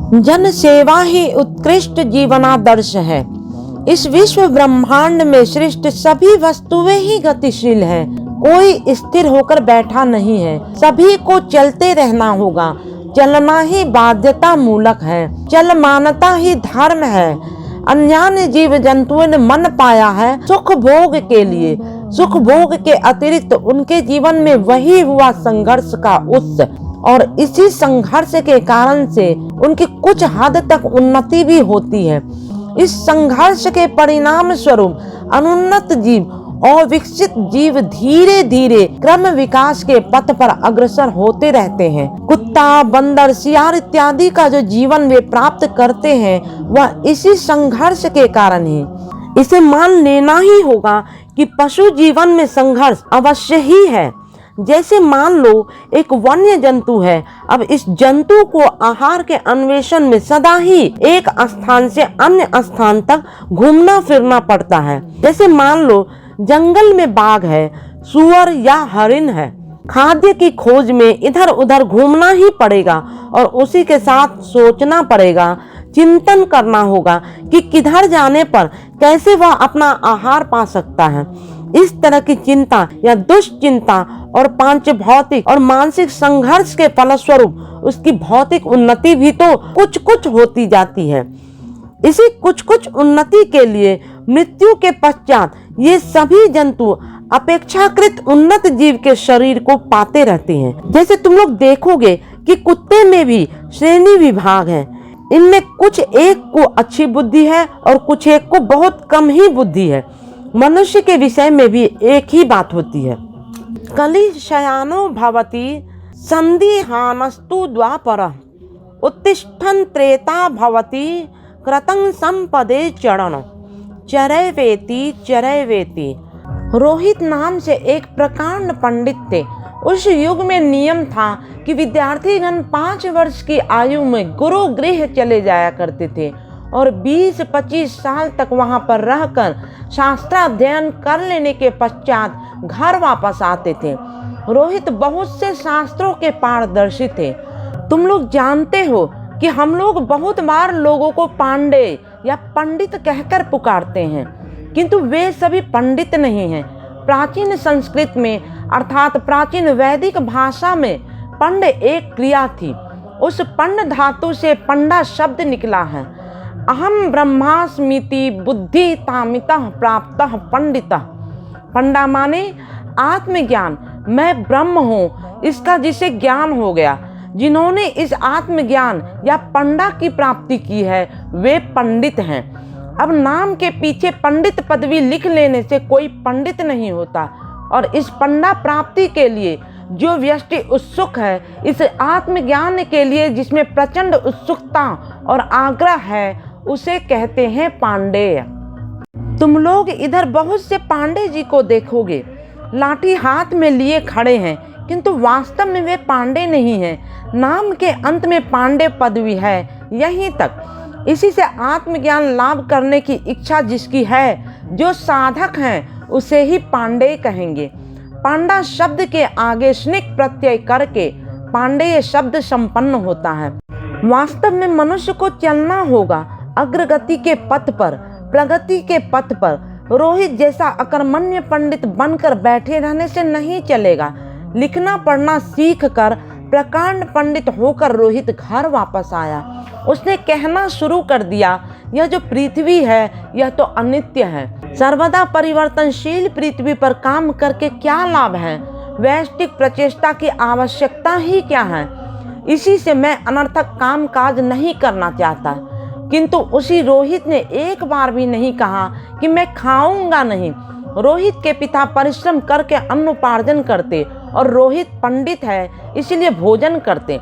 जन सेवा ही उत्कृष्ट जीवनादर्श है। इस विश्व ब्रह्मांड में सृष्ट सभी वस्तुएं ही गतिशील है, कोई स्थिर होकर बैठा नहीं है। सभी को चलते रहना होगा, चलना ही बाध्यता मूलक है, चलमानता ही धर्म है। अन्यान्य जीव जंतुओं ने मन पाया है सुख भोग के लिए, सुख भोग के अतिरिक्त उनके जीवन में वही हुआ संघर्ष का उत्स, और इसी संघर्ष के कारण से उनकी कुछ हद तक उन्नति भी होती है। इस संघर्ष के परिणाम स्वरूप अनुन्नत जीव और विकसित जीव धीरे धीरे क्रम विकास के पथ पर अग्रसर होते रहते हैं। कुत्ता, बंदर, सियार इत्यादि का जो जीवन वे प्राप्त करते हैं वह इसी संघर्ष के कारण है। इसे मान लेना ही होगा कि पशु जीवन में संघर्ष अवश्य ही है। जैसे मान लो एक वन्य जंतु है, अब इस जंतु को आहार के अन्वेषण में सदा ही एक स्थान से अन्य स्थान तक घूमना फिरना पड़ता है। जैसे मान लो जंगल में बाघ है, सुअर या हरिन है, खाद्य की खोज में इधर उधर घूमना ही पड़ेगा और उसी के साथ सोचना पड़ेगा, चिंतन करना होगा कि किधर जाने पर कैसे वह अपना आहार पा सकता है। इस तरह की चिंता या दुश्चिंता और पांच भौतिक और मानसिक संघर्ष के फलस्वरूप उसकी भौतिक उन्नति भी तो कुछ कुछ होती जाती है। इसी कुछ कुछ उन्नति के लिए मृत्यु के पश्चात ये सभी जंतु अपेक्षाकृत उन्नत जीव के शरीर को पाते रहते हैं। जैसे तुम लोग देखोगे कि कुत्ते में भी श्रेणी विभाग है, इनमें कुछ एक को अच्छी बुद्धि है और कुछ एक को बहुत कम ही बुद्धि है। मनुष्य के विषय में भी एक ही बात होती है। कलि शयानो भवति संदिहानस्तु द्वापरः, उत्तिष्ठन् त्रेता भवति कृतं संपदे चरण, चरैवेति चरैवेति। रोहित नाम से एक प्रकांड पंडित थे। उस युग में नियम था कि विद्यार्थीगण 5 वर्ष की आयु में गुरु गृह चले जाया करते थे और 20-25 साल तक वहां पर रहकर शास्त्राध्ययन कर लेने के पश्चात घर वापस आते थे। रोहित बहुत से शास्त्रों के पारदर्शी थे। तुम लोग जानते हो कि हम लोग बहुत बार लोगों को पांडे या पंडित कहकर पुकारते हैं, किंतु वे सभी पंडित नहीं हैं। प्राचीन संस्कृत में अर्थात प्राचीन वैदिक भाषा में पंड एक क्रिया थी। उस पंड धातु से पंडा शब्द निकला है। अहम ब्रह्मास्मीति बुद्धि तामितः प्राप्तः पंडितः। पंडा माने आत्मज्ञान, मैं ब्रह्म हूँ, इसका जिसे ज्ञान हो गया। जिन्होंने इस आत्मज्ञान या पंडा की प्राप्ति की है वे पंडित हैं। अब नाम के पीछे पंडित पदवी लिख लेने से कोई पंडित नहीं होता, और इस पंडा प्राप्ति के लिए जो व्यक्ति उत्सुक है, इस आत्मज्ञान के लिए जिसमें प्रचंड उत्सुकता और आग्रह है, उसे कहते हैं पांडेय। तुम लोग इधर बहुत से पांडे जी को देखोगे, लाठी हाथ में लिए खड़े हैं, किंतु वास्तव में वे पांडे नहीं हैं। नाम के अंत में पांडे पदवी है, यहीं तक। इसी से आत्मज्ञान लाभ करने की इच्छा जिसकी है, जो साधक हैं, उसे ही पांडे कहेंगे। पांडा शब्द के आगे स्निक प्रत्यय करके पांडेय शब्द संपन्न होता है। वास्तव में मनुष्य को चलना होगा अग्रगति के पथ पर, प्रगति के पथ पर। रोहित जैसा अकर्मण्य पंडित बनकर बैठे रहने से नहीं चलेगा। लिखना पढ़ना सीख कर प्रकांड पंडित होकर रोहित घर वापस आया। उसने कहना शुरू कर दिया, यह जो पृथ्वी है यह तो अनित्य है। सर्वदा परिवर्तनशील पृथ्वी पर काम करके क्या लाभ है? वैश्विक प्रचेष्टा की आवश्यकता ही क्या है? इसी से मैं अनर्थक काम काज नहीं करना चाहता। किंतु उसी रोहित ने एक बार भी नहीं कहा कि मैं खाऊंगा नहीं। रोहित के पिता परिश्रम करके अन्न उपार्जन करते और रोहित पंडित है इसलिए भोजन करते।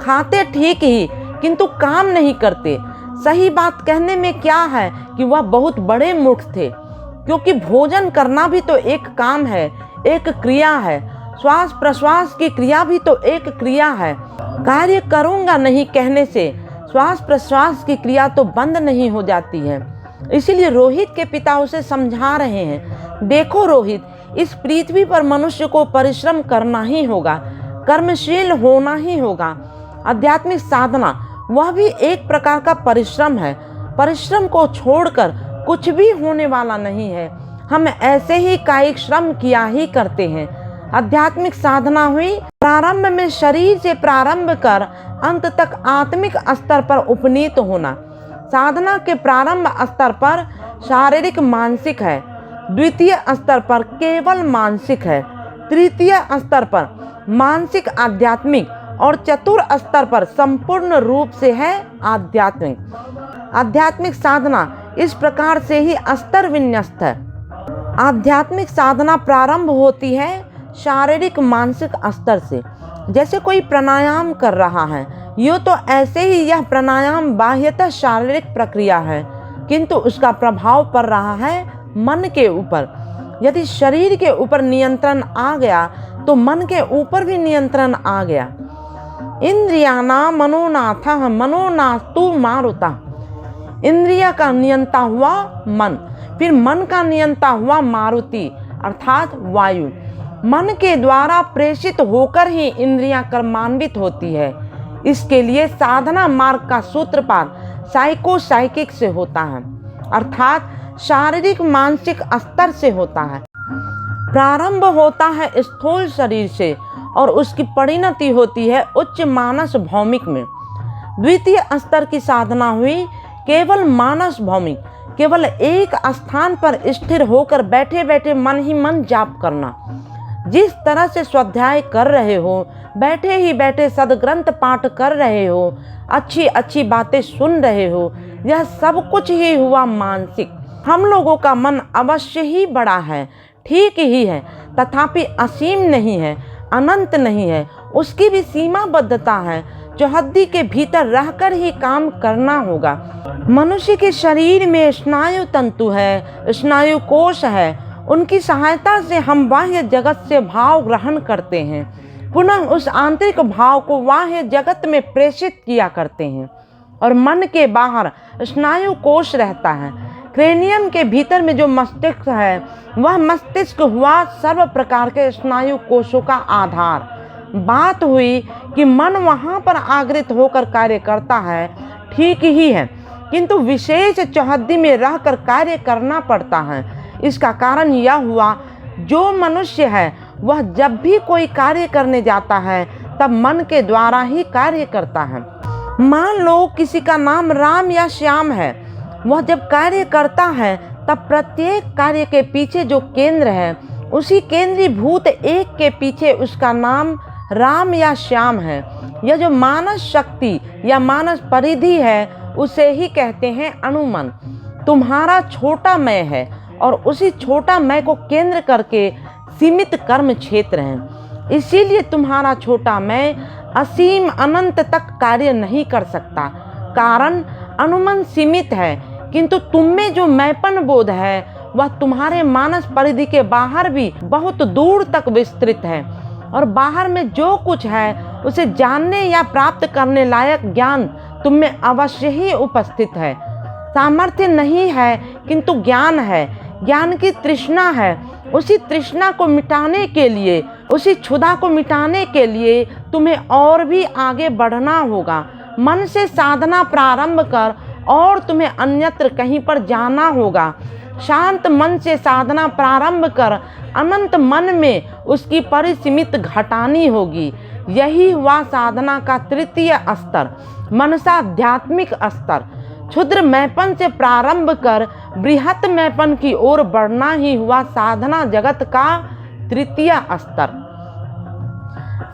खाते ठीक ही, किंतु काम नहीं करते। सही बात कहने में क्या है कि वह बहुत बड़े मूर्ख थे, क्योंकि भोजन करना भी तो एक काम है, एक क्रिया है। श्वास प्रश्वास की क्रिया भी तो एक क्रिया है। कार्य करूंगा नहीं कहने से श्वास प्रश्वास की क्रिया तो बंद नहीं हो जाती है। इसीलिए रोहित के पिता उसे समझा रहे हैं, देखो रोहित, इस पृथ्वी पर मनुष्य को परिश्रम करना ही होगा, कर्मशील होना ही होगा। आध्यात्मिक साधना वह भी एक प्रकार का परिश्रम है। परिश्रम को छोड़कर कुछ भी होने वाला नहीं है। हम ऐसे ही कायिक श्रम किया ही करते हैं। आध्यात्मिक साधना हुई प्रारंभ में शरीर से प्रारंभ कर अंत तक आत्मिक स्तर पर उपनीत होना। साधना के प्रारंभ स्तर पर शारीरिक मानसिक है, द्वितीय स्तर पर केवल मानसिक है, तृतीय स्तर पर मानसिक आध्यात्मिक और चतुर्थ स्तर पर संपूर्ण रूप से है आध्यात्मिक। आध्यात्मिक साधना इस प्रकार से ही स्तर विन्यस्त है। आध्यात्मिक साधना प्रारंभ होती है शारीरिक मानसिक स्तर से। जैसे कोई प्राणायाम कर रहा है, यूँ तो ऐसे ही यह प्राणायाम बाह्यतः शारीरिक प्रक्रिया है, किंतु उसका प्रभाव पड़ रहा है मन के ऊपर। यदि शरीर के ऊपर नियंत्रण आ गया तो मन के ऊपर भी नियंत्रण आ गया। इंद्रियाना मनोनाथः मनोनास्तु मारुता। इंद्रिया का नियंता हुआ मन, फिर मन का नियंता हुआ मारुति अर्थात वायु। मन के द्वारा प्रेषित होकर ही इंद्रियां कर्मान्वित होती है। इसके लिए साधना मार्ग का सूत्रपात साइकोसाइकिक से होता है, अर्थात शारीरिक मानसिक स्तर से होता है। प्रारंभ होता है स्थूल शरीर से और उसकी परिणति होती है उच्च मानस भौमिक में। द्वितीय स्तर की साधना हुई केवल मानस भौमिक, केवल एक स्थान पर स्थिर होकर बैठे बैठे मन ही मन जाप करना। जिस तरह से स्वाध्याय कर रहे हो, बैठे ही बैठे सदग्रंथ पाठ कर रहे हो, अच्छी अच्छी बातें सुन रहे हो, यह सब कुछ ही हुआ मानसिक। हम लोगों का मन अवश्य ही बड़ा है, ठीक ही है, तथापि असीम नहीं है, अनंत नहीं है। उसकी भी सीमाबद्धता है। चौहद्दी के भीतर रहकर ही काम करना होगा। मनुष्य के शरीर में स्नायु तंतु है, स्नायु कोश है। उनकी सहायता से हम बाह्य जगत से भाव ग्रहण करते हैं, पुनः उस आंतरिक भाव को बाह्य जगत में प्रेषित किया करते हैं। और मन के बाहर स्नायु कोश रहता है। क्रेनियम के भीतर में जो मस्तिष्क है, वह मस्तिष्क हुआ सर्व प्रकार के स्नायु कोशों का आधार। बात हुई कि मन वहाँ पर आगृत होकर कार्य करता है, ठीक ही है, किंतु विशेष चौहद्दी में रहकर कार्य करना पड़ता है। इसका कारण यह हुआ, जो मनुष्य है वह जब भी कोई कार्य करने जाता है तब मन के द्वारा ही कार्य करता है। मान लो किसी का नाम राम या श्याम है, वह जब कार्य करता है तब प्रत्येक कार्य के पीछे जो केंद्र है, उसी केंद्रीभूत एक के पीछे उसका नाम राम या श्याम है। यह जो मानस शक्ति या मानस परिधि है, उसे ही कहते हैं अनुमन। तुम्हारा छोटा मैं है और उसी छोटा मैं को केंद्र करके सीमित कर्म क्षेत्र हैं। इसीलिए तुम्हारा छोटा मैं असीम अनंत तक कार्य नहीं कर सकता, कारण अनुमन सीमित है। किंतु तुम में जो मैंपन बोध है वह तुम्हारे मानस परिधि के बाहर भी बहुत दूर तक विस्तृत है, और बाहर में जो कुछ है उसे जानने या प्राप्त करने लायक ज्ञान तुम में अवश्य ही उपस्थित है। सामर्थ्य नहीं है किंतु ज्ञान है, ज्ञान की तृष्णा है। उसी तृष्णा को मिटाने के लिए, उसी क्षुधा को मिटाने के लिए तुम्हें और भी आगे बढ़ना होगा। मन से साधना प्रारंभ कर और तुम्हें अन्यत्र कहीं पर जाना होगा। शांत मन से साधना प्रारंभ कर अनंत मन में उसकी परिसीमित घटानी होगी। यही हुआ साधना का तृतीय स्तर, मनसाध्यात्मिक स्तर। क्षुद्र मैपन से प्रारंभ कर बृहत मैपन की ओर बढ़ना ही हुआ साधना जगत का तृतीय स्तर।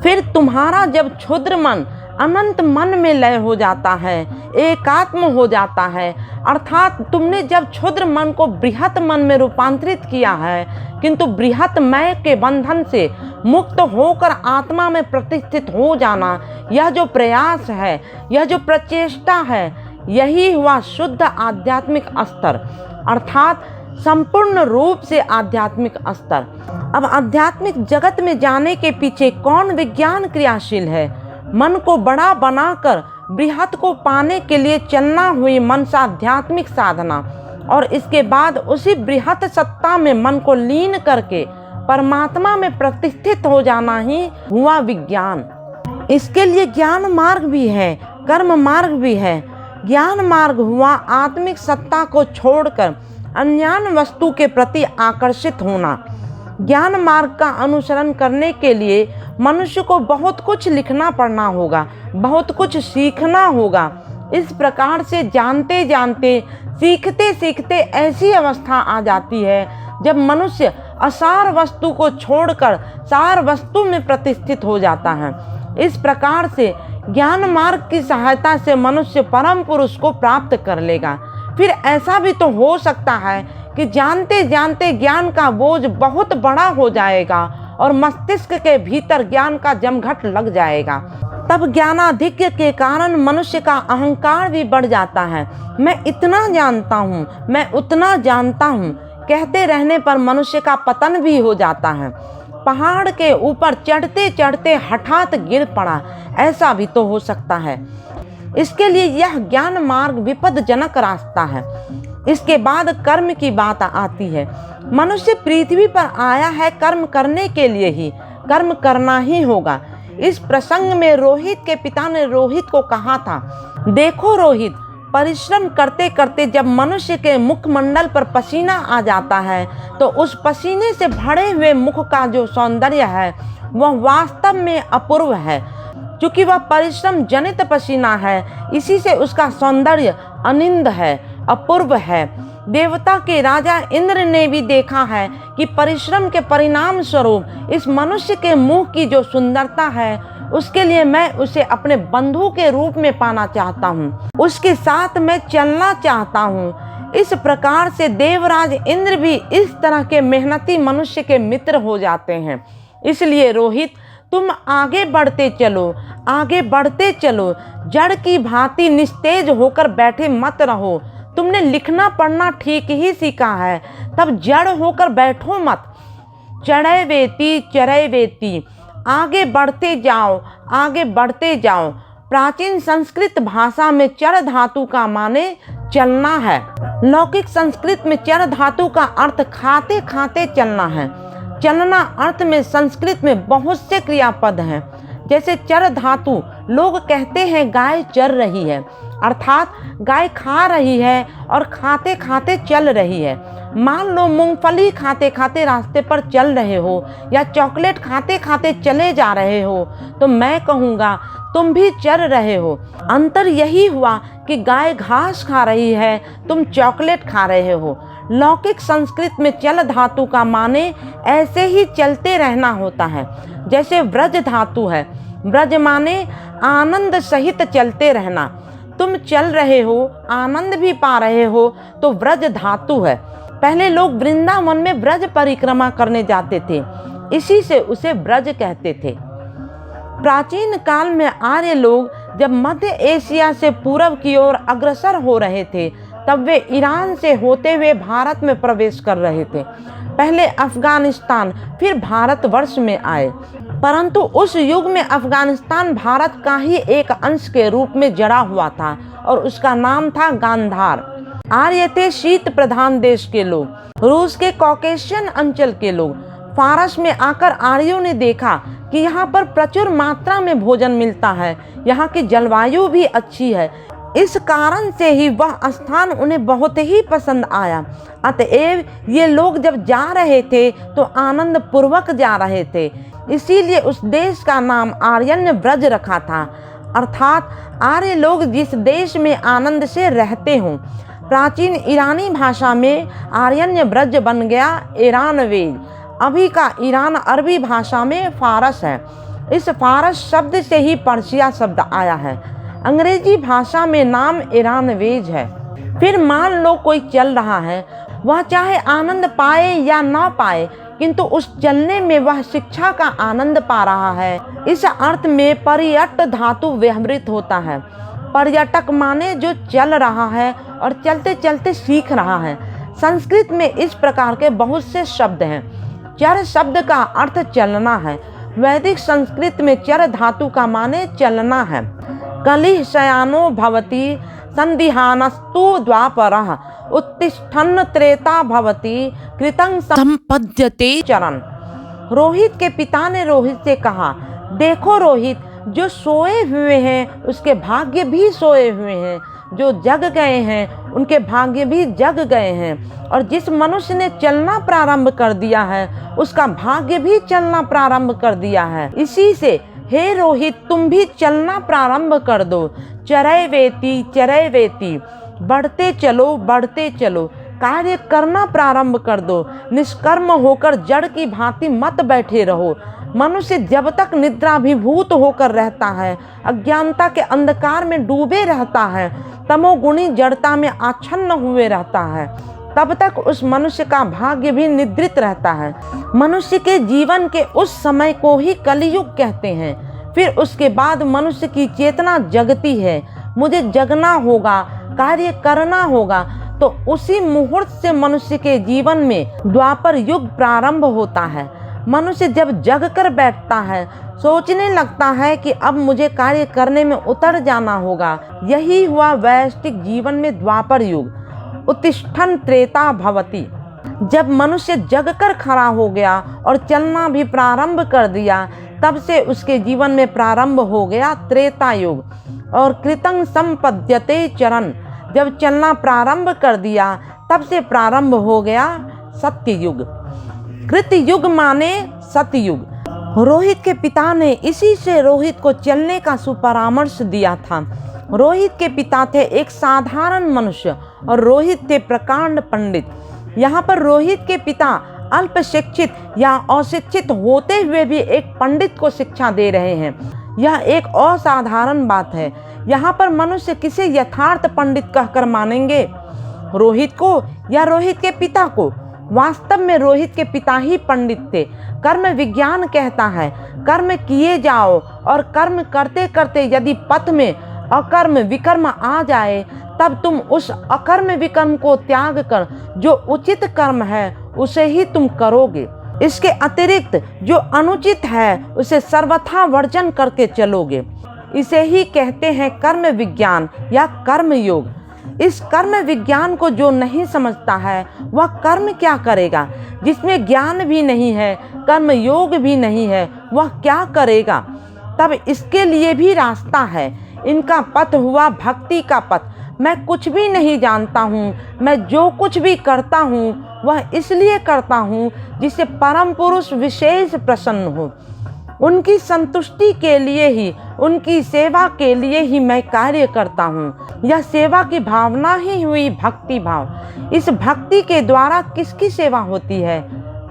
फिर तुम्हारा जब क्षुद्र मन अनंत मन में लय हो जाता है, एकात्म हो जाता है, अर्थात तुमने जब क्षुद्र मन को बृहत मन में रूपांतरित किया है, किंतु बृहत मैं के बंधन से मुक्त होकर आत्मा में प्रतिष्ठित हो जाना, यह जो प्रयास है, यह जो प्रचेष्टा है, यही हुआ शुद्ध आध्यात्मिक स्तर, अर्थात संपूर्ण रूप से आध्यात्मिक स्तर। अब आध्यात्मिक जगत में जाने के पीछे कौन विज्ञान क्रियाशील है? मन को बड़ा बनाकर बृहत को पाने के लिए चलना हुई मनसाध्यात्मिक साधना, और इसके बाद उसी बृहत सत्ता में मन को लीन करके परमात्मा में प्रतिष्ठित हो जाना ही हुआ विज्ञान। इसके लिए ज्ञान मार्ग भी है, कर्म मार्ग भी है। ज्ञान मार्ग हुआ आत्मिक सत्ता को छोड़कर अज्ञान वस्तु के प्रति आकर्षित होना। ज्ञान मार्ग का अनुसरण करने के लिए मनुष्य को बहुत कुछ लिखना पढ़ना होगा, बहुत कुछ सीखना होगा। इस प्रकार से जानते जानते, सीखते सीखते ऐसी अवस्था आ जाती है जब मनुष्य असार वस्तु को छोड़कर सार वस्तु में प्रतिष्ठित हो जाता है। इस प्रकार से ज्ञान मार्ग की सहायता से मनुष्य परम पुरुष को प्राप्त कर लेगा। फिर ऐसा भी तो हो सकता है कि जानते जानते ज्ञान का बोझ बहुत बड़ा हो जाएगा और मस्तिष्क के भीतर ज्ञान का जमघट लग जाएगा। तब ज्ञानाधिक्य के कारण मनुष्य का अहंकार भी बढ़ जाता है। मैं इतना जानता हूँ, मैं उतना जानता हूँ कहते रहने पर मनुष्य का पतन भी हो जाता है। पहाड़ के ऊपर चढ़ते चढ़ते हठात गिर पड़ा, ऐसा भी तो हो सकता है। इसके लिए यह ज्ञान मार्ग विपदजनक रास्ता है। इसके बाद कर्म की बात आती है। मनुष्य पृथ्वी पर आया है कर्म करने के लिए ही, कर्म करना ही होगा। इस प्रसंग में रोहित के पिता ने रोहित को कहा था, देखो रोहित, परिश्रम करते करते जब मनुष्य के मुखमंडल पर पसीना आ जाता है तो उस पसीने से भरे हुए मुख का जो सौंदर्य है वह वास्तव में अपूर्व है। क्योंकि वह परिश्रम जनित पसीना है, इसी से उसका सौंदर्य अनिंद है, अपूर्व है। देवता के राजा इंद्र ने भी देखा है कि परिश्रम के परिणाम स्वरूप इस मनुष्य के मुंह की जो सुंदरता है, उसके लिए मैं उसे अपने बंधु के रूप में पाना चाहता हूँ, उसके साथ मैं चलना चाहता हूँ। इस प्रकार से देवराज इंद्र भी इस तरह के मेहनती मनुष्य के मित्र हो जाते हैं। इसलिए रोहित, तुम आगे बढ़ते चलो, आगे बढ़ते चलो, जड़ की भांति निस्तेज होकर बैठे मत रहो। तुमने लिखना पढ़ना ठीक ही सीखा है, तब जड़ होकर बैठो मत। चढ़े वेती चढ़े वेती, आगे बढ़ते जाओ, आगे बढ़ते जाओ। प्राचीन संस्कृत भाषा में चर धातु का माने चलना है। लौकिक संस्कृत में चर धातु का अर्थ खाते खाते चलना है। चलना अर्थ में संस्कृत में बहुत से क्रियापद हैं। जैसे चर धातु, लोग कहते हैं गाय चर रही है, अर्थात गाय खा रही है और खाते खाते चल रही है। मान लो मूंगफली खाते खाते रास्ते पर चल रहे हो या चॉकलेट खाते खाते चले जा रहे हो, तो मैं कहूँगा तुम भी चर रहे हो। अंतर यही हुआ कि गाय घास खा रही है, तुम चॉकलेट खा रहे हो। लौकिक संस्कृत में चल धातु का माने ऐसे ही चलते रहना होता है। जैसे व्रज धातु है, व्रज माने आनंद सहित चलते रहना। तुम चल रहे हो, आनंद भी पा रहे हो, तो व्रज धातु है। पहले लोग वृंदावन में व्रज परिक्रमा करने जाते थे, इसी से उसे व्रज कहते थे। प्राचीन काल में आर्य लोग जब मध्य एशिया से पूर्व की ओर अग्रसर हो रहे थे, तब वे ईरान से होते हुए भारत में प्रवेश कर रहे थे। पहले अफगानिस्तान, फिर भारतवर्ष में आए। परंतु उस युग में अफगानिस्तान भारत का ही एक अंश के रूप में जड़ा हुआ था और उसका नाम था गांधार। आर्य थे शीत प्रधान देश के लोग, रूस के कॉकेशियन अंचल के लोग। फारस में आकर आर्यों ने देखा कि यहाँ पर प्रचुर मात्रा में भोजन मिलता है, यहाँ की जलवायु भी अच्छी है। इस कारण से ही वह स्थान उन्हें बहुत ही पसंद आया। अतएव ये लोग जब जा रहे थे तो आनंद पूर्वक जा रहे थे, इसीलिए उस देश का नाम आर्यन व्रज रखा था, अर्थात आर्य लोग जिस देश में आनंद से रहते हों। प्राचीन ईरानी भाषा में आर्यन व्रज बन गया ईरानवेज। अभी का ईरान अरबी भाषा में फारस है। इस फारस शब्द से ही पर्शिया शब्द आया है। अंग्रेजी भाषा में नाम ईरानवेज है। फिर मान लो कोई चल रहा है, वह चाहे आनंद पाए या ना पाए, किंतु उस चलने में वह शिक्षा का आनंद पा रहा है। इस अर्थ में पर्यट धातु व्यवहृत होता है। पर्यटक माने जो चल रहा है और चलते चलते सीख रहा है। संस्कृत में इस प्रकार के बहुत से शब्द हैं। चर शब्द का अर्थ चलना है। वैदिक संस्कृत में चर धातु का माने चलना है। कलिह शयानो भवति संदिहानस्तु द्वापरः उत्तिष्ठन् त्रेता भवति कृतं संपद्यते चरण। रोहित के पिता ने रोहित से कहा, देखो रोहित, जो सोए हुए हैं उसके भाग्य भी सोए हुए हैं, जो जग गए हैं उनके भाग्य भी जग गए हैं। और जिस मनुष्य ने चलना प्रारंभ कर दिया है उसका भाग्य भी चलना प्रारंभ कर दिया है। इसी से हे रोहित, तुम भी चलना प्रारंभ कर दो। चरय वेती, बढ़ते चलो, कार्य करना प्रारंभ कर दो। निष्कर्म होकर जड़ की भांति मत बैठे रहो। मनुष्य जब तक निद्राभिभूत होकर रहता है, अज्ञानता के अंधकार में डूबे रहता है, तमोगुणी जड़ता में आच्छन्न हुए रहता है, तब तक उस मनुष्य का भाग्य भी निद्रित रहता है। मनुष्य के जीवन के उस समय को ही कलियुग कहते हैं। फिर उसके बाद मनुष्य की चेतना जगती है, मुझे जगना होगा, कार्य करना होगा। तो उसी मुहूर्त से मनुष्य के जीवन में द्वापर युग प्रारंभ होता है। मनुष्य जब जग कर बैठता है, सोचने लगता है कि अब मुझे कार्य करने में उतर जाना होगा। यही हुआ वैश्विक जीवन में द्वापर युग। उत्तिष्ठन् त्रेता भवति। जब मनुष्य जग कर खड़ा हो गया और चलना भी प्रारंभ कर दिया, तब से उसके जीवन में प्रारंभ हो गया त्रेता युग। और कृतं संपद्यते चरण, जब चलना प्रारंभ कर दिया तब से प्रारंभ हो गया सत्य युग। कृत युग माने सतयुग। रोहित के पिता ने इसी से रोहित को चलने का सुपरामर्श दिया था। रोहित के पिता थे एक साधारण मनुष्य और रोहित थे प्रकांड पंडित। यहाँ पर रोहित के पिता अल्प शिक्षित या अशिक्षित होते हुए भी एक पंडित को शिक्षा दे रहे हैं। यह एक असाधारण बात है। यहाँ पर मनुष्य किसे यथार्थ पंडित कहकर मानेंगे, रोहित को या रोहित के पिता को? वास्तव में रोहित के पिता ही पंडित थे। कर्म विज्ञान कहता है कर्म किए जाओ और कर्म करते करते यदि पथ में अकर्म विकर्म आ जाए, तब तुम उस अकर्म विकर्म को त्याग कर जो उचित कर्म है उसे ही तुम करोगे। इसके अतिरिक्त जो अनुचित है उसे सर्वथा वर्जन करके चलोगे। इसे ही कहते हैं कर्म विज्ञान या कर्म योग। इस कर्म विज्ञान को जो नहीं समझता है वह कर्म क्या करेगा? जिसमें ज्ञान भी नहीं है, कर्म योग भी नहीं है, वह क्या करेगा? तब इसके लिए भी रास्ता है। इनका पथ हुआ भक्ति का पथ। मैं कुछ भी नहीं जानता हूँ, मैं जो कुछ भी करता हूँ वह इसलिए करता हूँ जिससे परम पुरुष विशेष प्रसन्न हो। उनकी संतुष्टि के लिए ही, उनकी सेवा के लिए ही मैं कार्य करता हूँ। यह सेवा की भावना ही हुई भक्ति भाव। इस भक्ति के द्वारा किसकी सेवा होती है?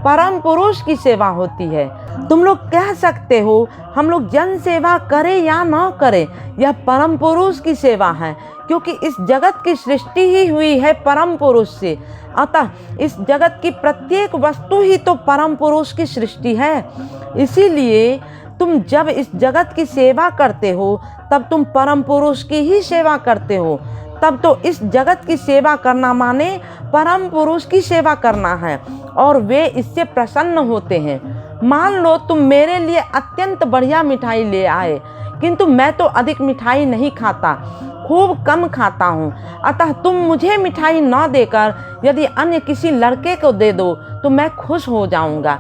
परम पुरुष की सेवा होती है। तुम लोग कह सकते हो हम लोग जन सेवा करें या न करें, यह परम पुरुष की सेवा है, क्योंकि इस जगत की सृष्टि ही हुई है परम पुरुष से। अतः इस जगत की प्रत्येक वस्तु ही तो परम पुरुष की सृष्टि है। इसीलिए तुम जब इस जगत की सेवा करते हो तब तुम परम पुरुष की ही सेवा करते हो। तब तो इस जगत की सेवा करना माने परम पुरुष की सेवा करना है और वे इससे प्रसन्न होते हैं। मान लो तुम मेरे लिए अत्यंत बढ़िया मिठाई ले आए, किंतु मैं तो अधिक मिठाई नहीं खाता, खूब कम खाता हूँ। अतः तुम मुझे मिठाई न देकर यदि अन्य किसी लड़के को दे दो तो मैं खुश हो जाऊँगा।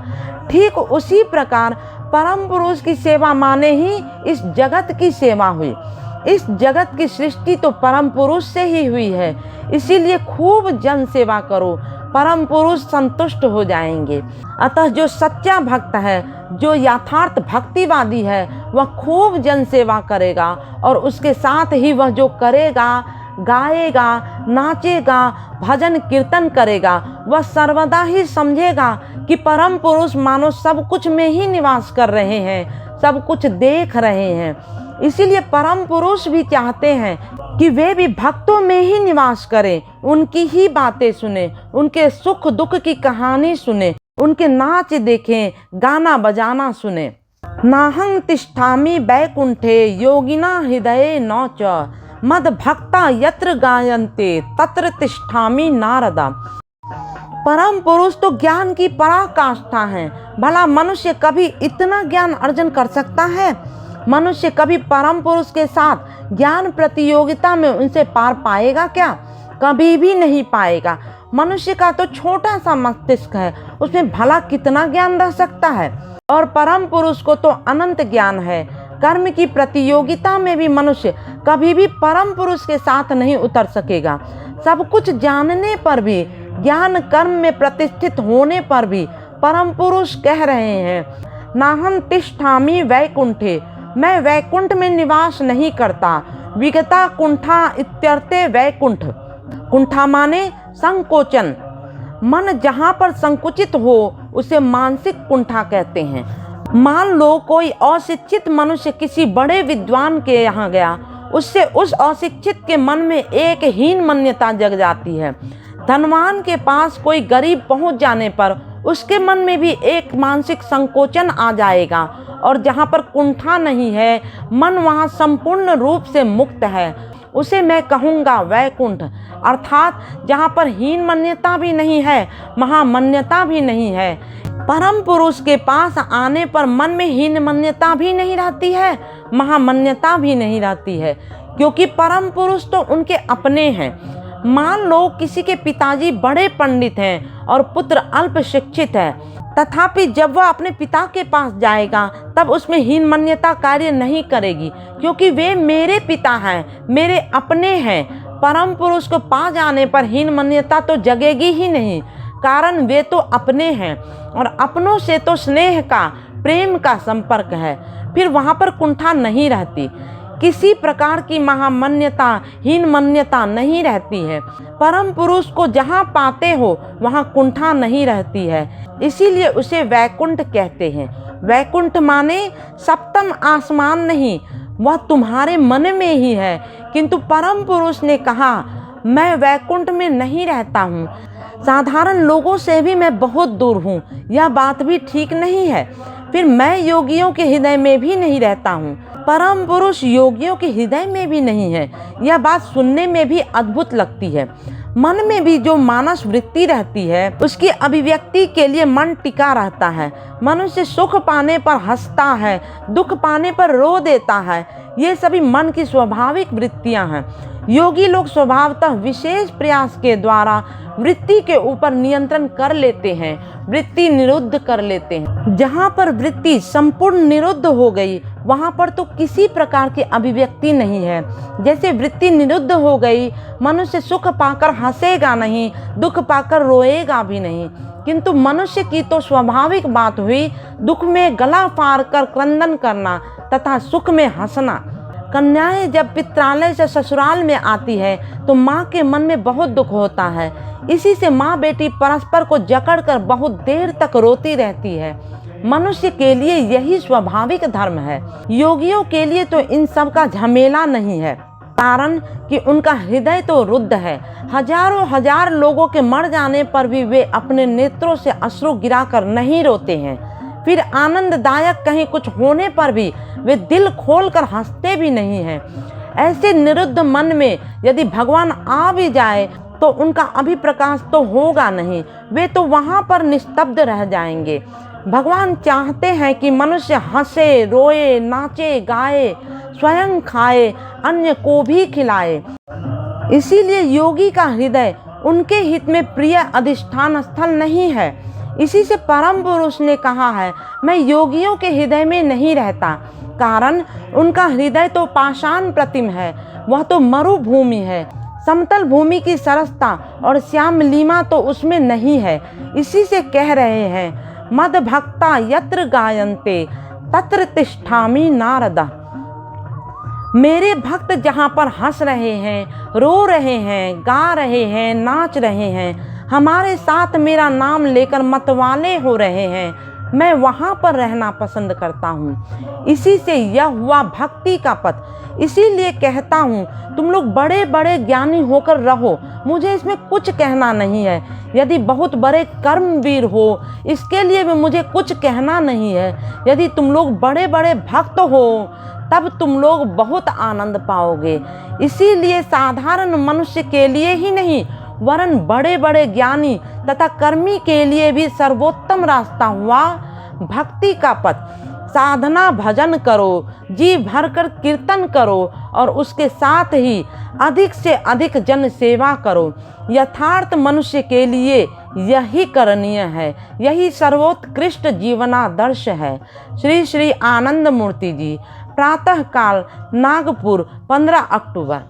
ठीक उसी प्रकार परम पुरुष की सेवा माने ही इस जगत की सेवा हुई। इस जगत की सृष्टि तो परम पुरुष से ही हुई है। इसीलिए खूब जन सेवा करो, परम पुरुष संतुष्ट हो जाएंगे। अतः जो सच्चा भक्त है, जो यथार्थ भक्तिवादी है, वह खूब जन सेवा करेगा और उसके साथ ही वह जो करेगा, गाएगा, नाचेगा, भजन कीर्तन करेगा, वह सर्वदा ही समझेगा कि परम पुरुष मानो सब कुछ में ही निवास कर रहे हैं, सब कुछ देख रहे हैं। इसीलिए परम पुरुष भी चाहते हैं कि वे भी भक्तों में ही निवास करें, उनकी ही बातें सुने, उनके सुख दुख की कहानी सुने, उनके नाच देखें, गाना बजाना सुने। नाहं तिष्ठामि बैकुंठे योगिना हृदये न च मद भक्ता यत्र गायन्ते तत्र तिष्ठामि नारदा। परम पुरुष तो ज्ञान की पराकाष्ठा है। भला मनुष्य कभी इतना ज्ञान अर्जन कर सकता है? मनुष्य कभी परम पुरुष के साथ ज्ञान प्रतियोगिता में उनसे पार पाएगा क्या? कभी भी नहीं पाएगा। मनुष्य का तो छोटा सा मस्तिष्क है, उसमें भला कितना ज्ञान रह सकता है? और परम पुरुष को तो अनंत ज्ञान है। कर्म की प्रतियोगिता में भी मनुष्य कभी भी परम पुरुष के साथ नहीं उतर सकेगा। सब कुछ जानने पर भी, ज्ञान कर्म में प्रतिष्ठित होने पर भी परम पुरुष कह रहे हैं, नाहं तिष्ठामि वैकुंठे, मैं वैकुंठ में निवास नहीं करता। विगता कुंठा इत्यर्थे वैकुंठ। कुंठा माने संकोचन। मन जहाँ पर संकुचित हो उसे मानसिक कुंठा कहते हैं। मान लो कोई अशिक्षित मनुष्य किसी बड़े विद्वान के यहाँ गया, उससे उस अशिक्षित के मन में एक हीन मान्यता जग जाती है। धनवान के पास कोई गरीब पहुँच जाने पर उसके मन में भी एक मानसिक संकोचन आ जाएगा, और जहाँ पर कुंठा नहीं है, मन वहाँ संपूर्ण रूप से मुक्त है, उसे मैं कहूँगा वैकुंठ। अर्थात जहाँ पर हीन मान्यता भी नहीं है, महामान्यता भी नहीं है। परम पुरुष के पास आने पर मन में हीन मान्यता भी नहीं रहती है, महामान्यता भी नहीं रहती है, क्योंकि परम पुरुष तो उनके अपने हैं। मान लो किसी के पिताजी बड़े पंडित हैं और पुत्र अल्प शिक्षित है, तथापि जब वह अपने पिता के पास जाएगा तब उसमें हीन मान्यता कार्य नहीं करेगी, क्योंकि वे मेरे पिता हैं, मेरे अपने हैं। परम पुरुष को पा जाने पर हीन मान्यता तो जगेगी ही नहीं, कारण वे तो अपने हैं और अपनों से तो स्नेह का, प्रेम का संपर्क है। फिर वहाँ पर कुंठा नहीं रहती, किसी प्रकार की महामान्यता, हीन मान्यता नहीं रहती है। परम पुरुष को जहाँ पाते हो वहाँ कुंठा नहीं रहती है, इसीलिए उसे वैकुंठ कहते हैं। वैकुंठ माने सप्तम आसमान नहीं, वह तुम्हारे मन में ही है। किंतु परम पुरुष ने कहा, मैं वैकुंठ में नहीं रहता हूँ, साधारण लोगों से भी मैं बहुत दूर हूँ, यह बात भी ठीक नहीं है। फिर मैं योगियों के हृदय में भी नहीं रहता हूँ, परम पुरुष योगियों के हृदय में भी नहीं है। यह बात सुनने में भी अद्भुत लगती है। मन में भी जो मानस वृत्ति रहती है, उसकी अभिव्यक्ति के लिए मन टिका रहता है। मनुष्य सुख पाने पर हंसता है, दुख पाने पर रो देता है, ये सभी मन की स्वाभाविक वृत्तियां हैं। योगी लोग स्वभावतः विशेष प्रयास के द्वारा वृत्ति के ऊपर नियंत्रण कर लेते हैं, वृत्ति निरुद्ध कर लेते हैं। जहाँ पर वृत्ति संपूर्ण निरुद्ध हो गई, वहाँ पर तो किसी प्रकार की अभिव्यक्ति नहीं है। जैसे वृत्ति निरुद्ध हो गई, मनुष्य सुख पाकर हंसेगा नहीं, दुख पाकर रोएगा भी नहीं। किंतु मनुष्य की तो स्वाभाविक बात हुई दुख में गला फाड़ कर क्रंदन करना तथा सुख में हंसना। कन्याएं जब पित्रालय से ससुराल में आती है तो माँ के मन में बहुत दुख होता है। इसी से माँ बेटी परस्पर को जकड़कर बहुत देर तक रोती रहती है। मनुष्य के लिए यही स्वाभाविक धर्म है। योगियों के लिए तो इन सब का झमेला नहीं है, कारण कि उनका हृदय तो रुद्ध है। हजारों हजार लोगों के मर जाने पर भी वे अपने नेत्रों से अश्रु गिराकर नहीं रोते हैं। फिर आनंददायक कहीं कुछ होने पर भी वे दिल खोलकर हंसते भी नहीं हैं। ऐसे निरुद्ध मन में यदि भगवान आ भी जाए तो उनका अभिप्रकाश तो होगा नहीं, वे तो वहाँ पर निस्तब्ध रह जाएंगे। भगवान चाहते हैं कि मनुष्य हंसे, रोए, नाचे, गाए, स्वयं खाए, अन्य को भी खिलाए। इसीलिए योगी का हृदय उनके हित में प्रिय अधिष्ठान स्थल नहीं है। इसी से परम पुरुष ने कहा है, मैं योगियों के हृदय में नहीं रहता, कारण उनका हृदय तो पाषाण प्रतिम है, वह तो मरुभूमि है। समतल भूमि की सरसता और श्यामलिमा तो उसमें नहीं है। इसी से कह रहे हैं, मद भक्ता यत्र गायन्ते तत्र तिष्ठामि नारदा। मेरे भक्त जहाँ पर हंस रहे हैं, रो रहे हैं, गा रहे हैं, नाच रहे हैं, हमारे साथ मेरा नाम लेकर मतवाले हो रहे हैं, मैं वहाँ पर रहना पसंद करता हूँ। इसी से यह हुआ भक्ति का पथ। इसीलिए कहता हूँ, तुम लोग बड़े बड़े ज्ञानी होकर रहो, मुझे इसमें कुछ कहना नहीं है। यदि बहुत बड़े कर्मवीर हो, इसके लिए भी मुझे कुछ कहना नहीं है। यदि तुम लोग बड़े बड़े भक्त हो, तब तुम लोग बहुत आनंद पाओगे। इसीलिए साधारण मनुष्य के लिए ही नहीं, वरन बड़े बड़े ज्ञानी तथा कर्मी के लिए भी सर्वोत्तम रास्ता हुआ भक्ति का पथ। साधना भजन करो, जी भरकर कीर्तन करो और उसके साथ ही अधिक से अधिक जन सेवा करो। यथार्थ मनुष्य के लिए यही करणीय है, यही सर्वोत्कृष्ट जीवनादर्श है। श्री श्री आनंद मूर्ति जी। प्रातः काल नागपुर 15 अक्टूबर।